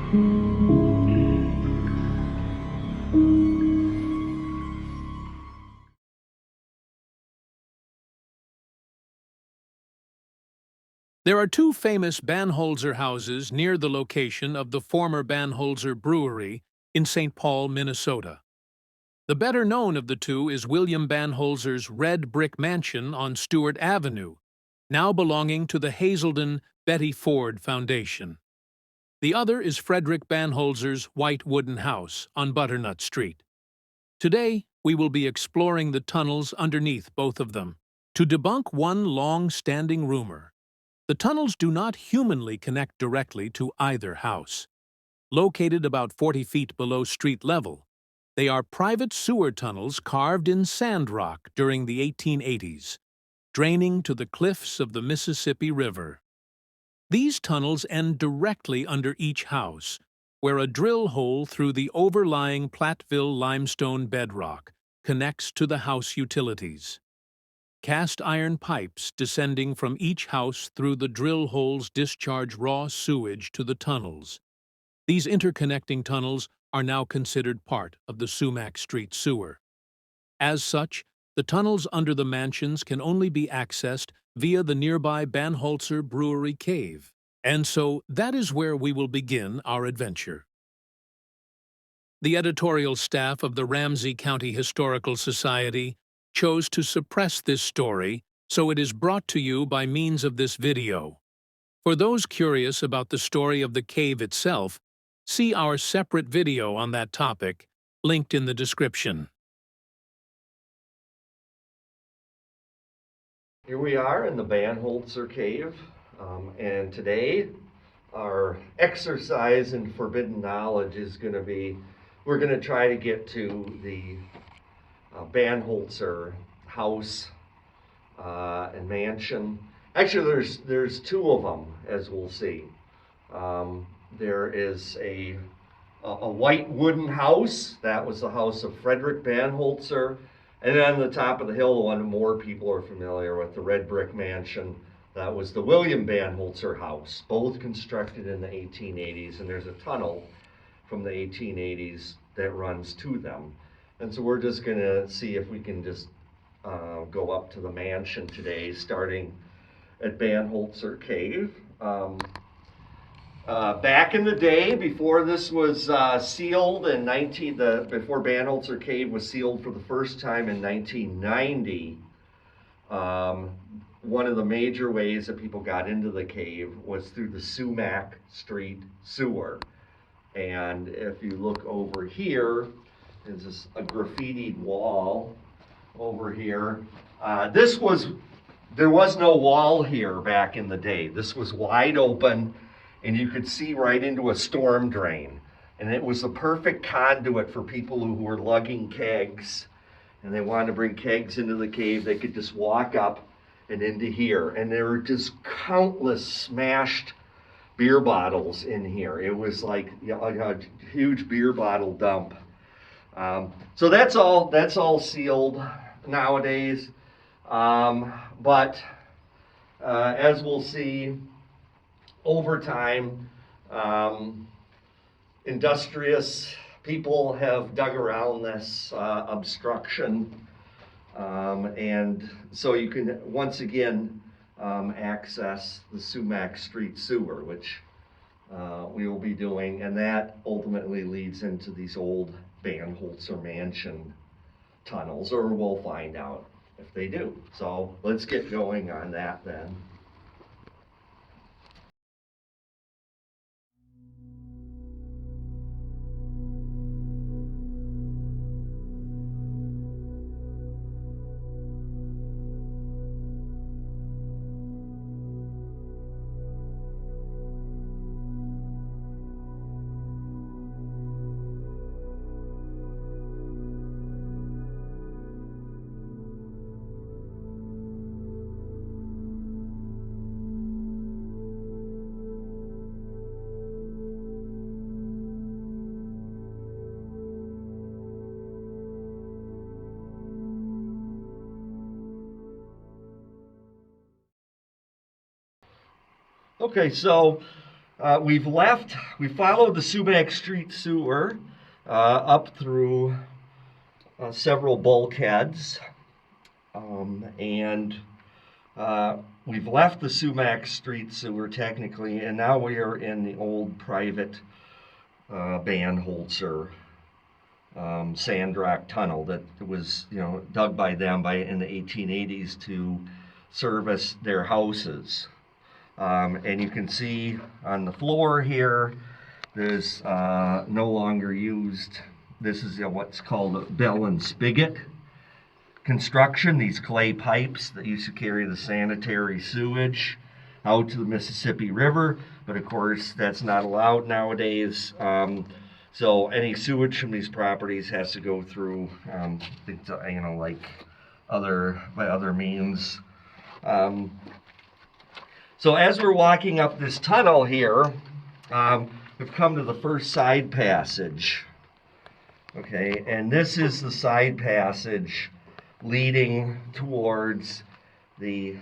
There are two famous Banholzer houses near the location of the former Banholzer Brewery in St. Paul, Minnesota. The better known of the two is William Banholzer's red brick mansion on Stewart Avenue, now belonging to the Hazelden Betty Ford Foundation. The other is Frederick Banholzer's white wooden house on Butternut Street. Today, we will be exploring the tunnels underneath both of them. To debunk one long-standing rumor, the tunnels do not humanly connect directly to either house. Located about 40 feet below street level, they are private sewer tunnels carved in sand rock during the 1880s, draining to the cliffs of the Mississippi River. These tunnels end directly under each house, where a drill hole through the overlying Platteville limestone bedrock connects to the house utilities. Cast iron pipes descending from each house through the drill holes discharge raw sewage to the tunnels. These interconnecting tunnels are now considered part of the Sumac Street sewer. As such, the tunnels under the mansions can only be accessed via the nearby Banholzer Brewery Cave. And so that is where we will begin our adventure. The editorial staff of the Ramsey County Historical Society chose to suppress this story, so it is brought to you by means of this video. For those curious about the story of the cave itself, see our separate video on that topic, linked in the description. Here we are in the Banholzer Cave, and today our exercise in forbidden knowledge is going to be, we're going to try to get to the Banholzer house and mansion. Actually, there's two of them, as we'll see. There is a white wooden house. That was the house of Frederick Banholzer. And then on the top of the hill, the one more people are familiar with, the red brick mansion, that was the William Banholzer house, both constructed in the 1880s. And there's a tunnel from the 1880s that runs to them. And so we're just going to see if we can just go up to the mansion today, starting at Banholzer Cave. Back in the day, before this was sealed in before Banholzer Cave was sealed for the first time in 1990, one of the major ways that people got into the cave was through the Sumac Street sewer. And if you look over here, there's a graffitied wall over here. There was no wall here back in the day. This was wide open, and you could see right into a storm drain. And it was the perfect conduit for people who were lugging kegs, and they wanted to bring kegs into the cave. They could just walk up and into here. And there were just countless smashed beer bottles in here. It was like a huge beer bottle dump. So that's all sealed nowadays. But as we'll see, over time, industrious people have dug around this obstruction, and so you can once again access the Sumac Street sewer, which we will be doing, and that ultimately leads into these old Banholzer Mansion tunnels, or we'll find out if they do. So let's get going on that then. Okay, so We followed the Sumac Street sewer up through several bulkheads, and we've left the Sumac Street sewer technically, and now we are in the old private Banholzer sand rock tunnel that was, dug by them in the 1880s to service their houses. And you can see on the floor here, there's no longer used. This is what's called a bell and spigot construction, these clay pipes that used to carry the sanitary sewage out to the Mississippi River, but of course that's not allowed nowadays. So any sewage from these properties has to go through, like other means. So as we're walking up this tunnel here, we've come to the first side passage. Okay, and this is the side passage leading towards the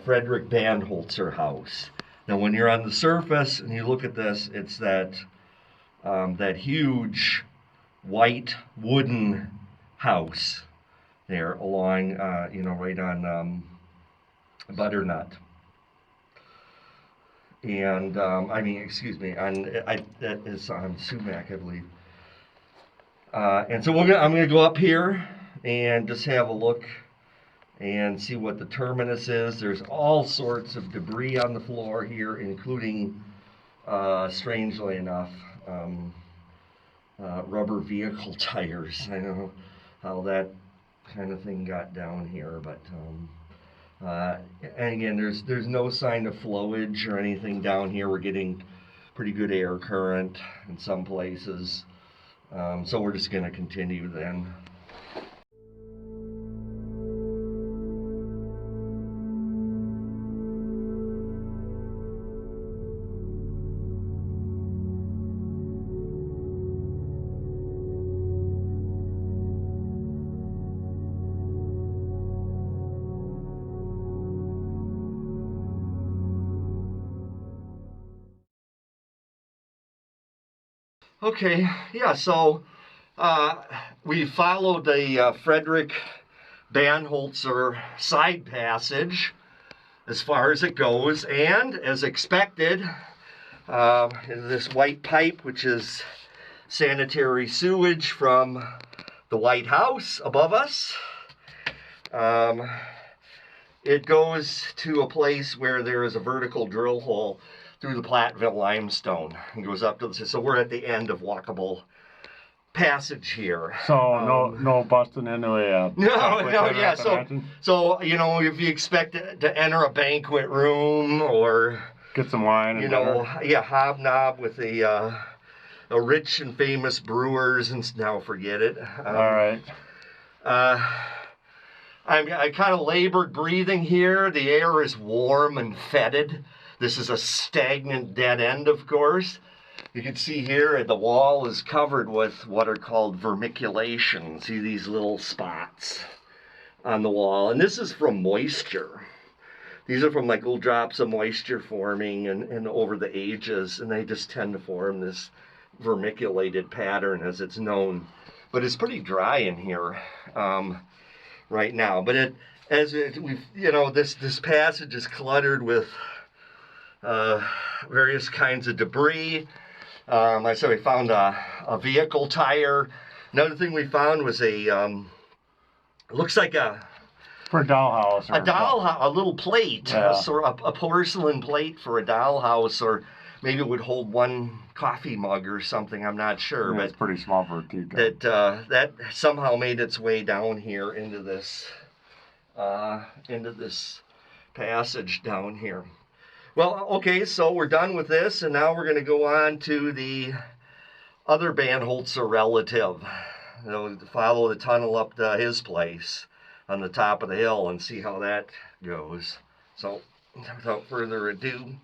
Frederick Banholzer house. Now, when you're on the surface and you look at this, it's that huge white wooden house there along, right on Butternut. And that is on Sumac, I believe. And so I'm gonna go up here and just have a look and see what the terminus is. There's all sorts of debris on the floor here, including, strangely enough, rubber vehicle tires. I don't know how that kind of thing got down here, but and again, there's no sign of flowage or anything down here. We're getting pretty good air current in some places. So we're just going to continue then. Okay, yeah, so we followed the Frederick Banholzer side passage as far as it goes, and as expected, this white pipe, which is sanitary sewage from the White House above us. It goes to a place where there is a vertical drill hole through the Platteville limestone. It goes up to the, so we're at the end of walkable passage here. So no busting into a yeah. So if you expect to enter a banquet room or get some wine, and hobnob with a rich and famous brewers, and now forget it. All right. I kind of labored breathing here. The air is warm and fetid. This is a stagnant dead end, of course. You can see here the wall is covered with what are called vermiculation. See these little spots on the wall. And this is from moisture. These are from like little drops of moisture forming and over the ages. And they just tend to form this vermiculated pattern as it's known. But it's pretty dry in here right now. But this passage is cluttered with various kinds of debris. I said we found a vehicle tire. Another thing we found was looks like for a dollhouse. A little plate, yeah. a porcelain plate for a dollhouse, or maybe it would hold one coffee mug or something. I'm not sure, but it's pretty small for a teacup. That somehow made its way down here into this passage down here. Well, okay, so we're done with this, and now we're going to go on to the other Banholzer relative. Follow the tunnel up to his place on the top of the hill and see how that goes. So, without further ado.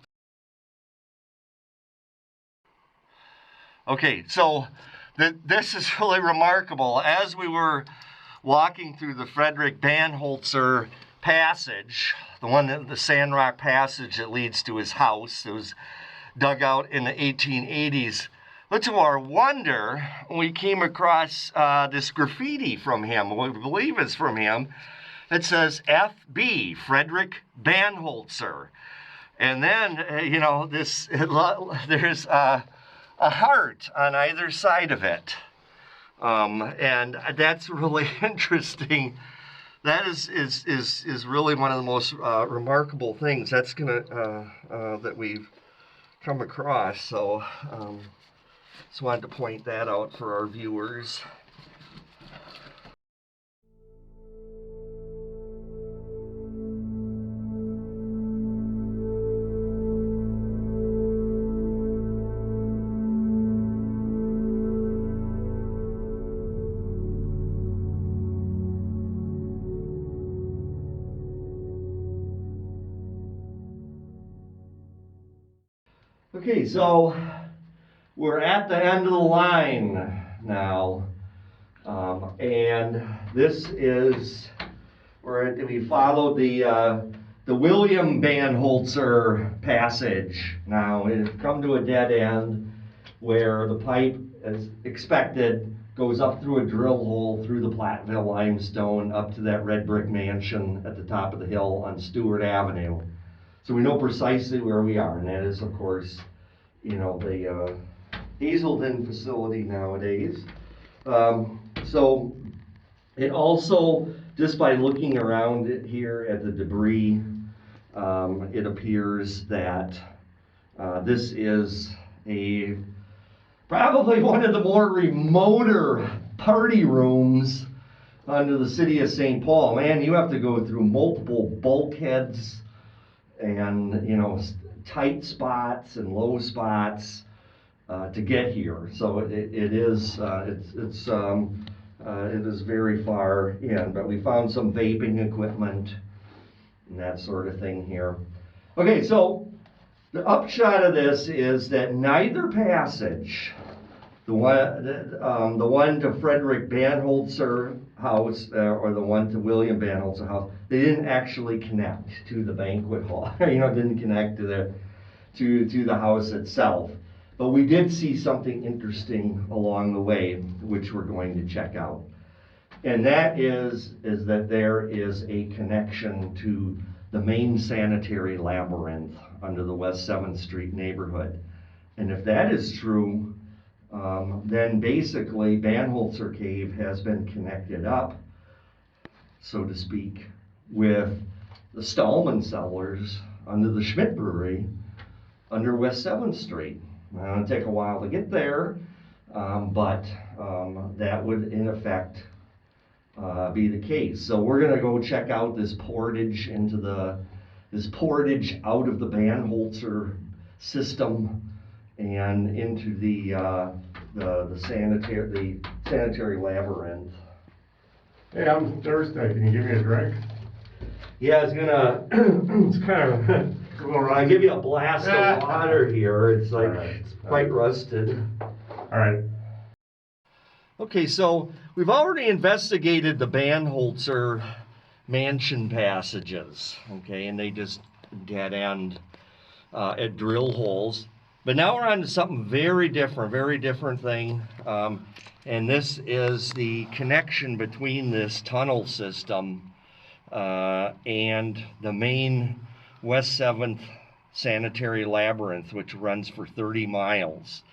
Okay, so this is really remarkable. As we were walking through the Frederick Banholzer passage, the Sandrock Passage that leads to his house, it was dug out in the 1880s. But to our wonder, we came across this graffiti from him, what we believe is from him. It says F.B. Frederick Banholzer. And then, there's a heart on either side of it. And that's really interesting. That is really one of the most remarkable things that we've come across. So just wanted to point that out for our viewers. Okay, so we're at the end of the line now, and this is where we followed the William Banholzer passage. Now it's come to a dead end where the pipe, as expected, goes up through a drill hole through the Platteville limestone up to that red brick mansion at the top of the hill on Stewart Avenue. So we know precisely where we are, and that is, of course, the Hazelden facility nowadays. So it also, just by looking around it here at the debris, it appears that this is probably one of the more remoter party rooms under the city of St. Paul. Man, you have to go through multiple bulkheads and tight spots and low spots to get here. So it is very far in. But we found some vaping equipment and that sort of thing here. Okay, so the upshot of this is that neither passage, the one to Frederick Banholzer house or the one to William Banholzer house, they didn't actually connect to the banquet hall. Didn't connect to the house itself. But we did see something interesting along the way, which we're going to check out. And that is that there is a connection to the main sanitary labyrinth under the West 7th Street neighborhood. And if that is true, then basically Banholzer Cave has been connected up, so to speak, with the Stallman cellars under the Schmidt Brewery under West 7th Street. Now, it'll take a while to get there, but that would in effect be the case. So we're going to go check out this portage out of the Banholzer system and into the sanitary labyrinth. Hey, I'm thirsty. Can you give me a drink? Yeah, it's gonna. It's kind of. I give you a blast of water here. It's like it's quite rusted. All right. Okay, so we've already investigated the Banholzer mansion passages. Okay, and they just dead end at drill holes. But now we're on to something very different thing. And this is the connection between this tunnel system and the main West 7th sanitary labyrinth, which runs for 30 miles.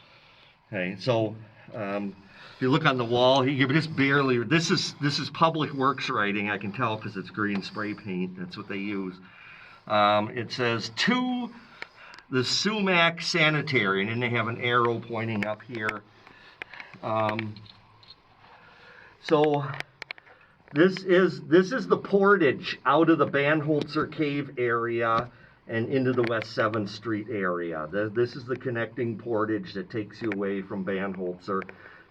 Okay, so if you look on the wall, this is Public Works writing. I can tell because it's green spray paint. That's what they use. It says to the Sumac Sanitary, and then they have an arrow pointing up here. So this is the portage out of the Banholzer Cave area and into the West 7th Street area. This is the connecting portage that takes you away from Banholzer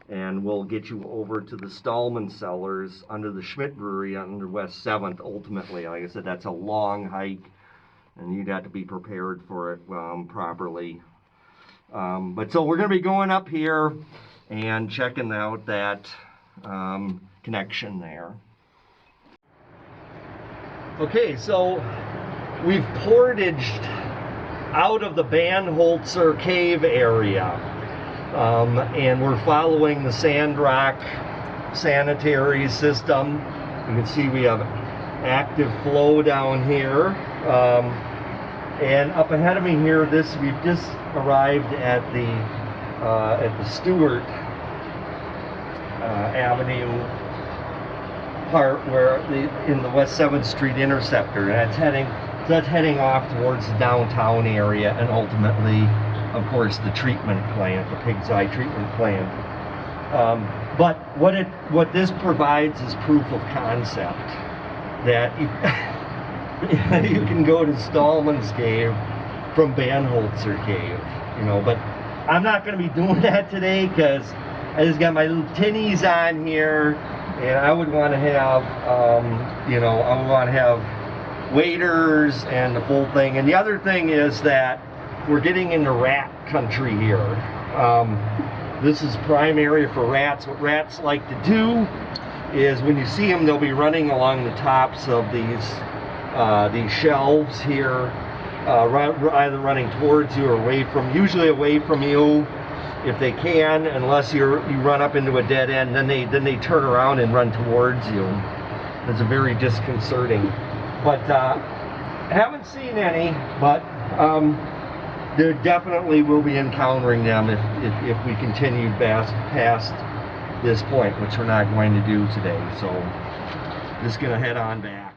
and will get you over to the Stallman cellars under the Schmidt Brewery under West 7th ultimately. Like I said, that's a long hike, and you'd have to be prepared for it properly. But so we're going to be going up here and checking out that connection there. Okay, so we've portaged out of the Banholzer cave area. And we're following the sand rock sanitary system. You can see we have active flow down here. And up ahead of me here, we've just arrived at the Stewart Avenue part where in the West 7th Street interceptor, and that's heading off towards the downtown area, and ultimately, of course, the treatment plant, the Pig's Eye treatment plant. But what this provides is proof of concept that you can go to Stallman's Cave from Banholzer Cave, you know. But I'm not going to be doing that today because I just got my little tinnies on here, and I would want to have, you know, I would want to have waiters and the full thing. And the other thing is that we're getting into rat country here. This is prime area for rats. What rats like to do is when you see them, they'll be running along the tops of these shelves here, either running towards you or usually away from you if they can, unless you run up into a dead end. Then they turn around and run towards you. It's very disconcerting. But haven't seen any, but there definitely will be encountering them if we continue past this point, which we're not going to do today. So just gonna head on back.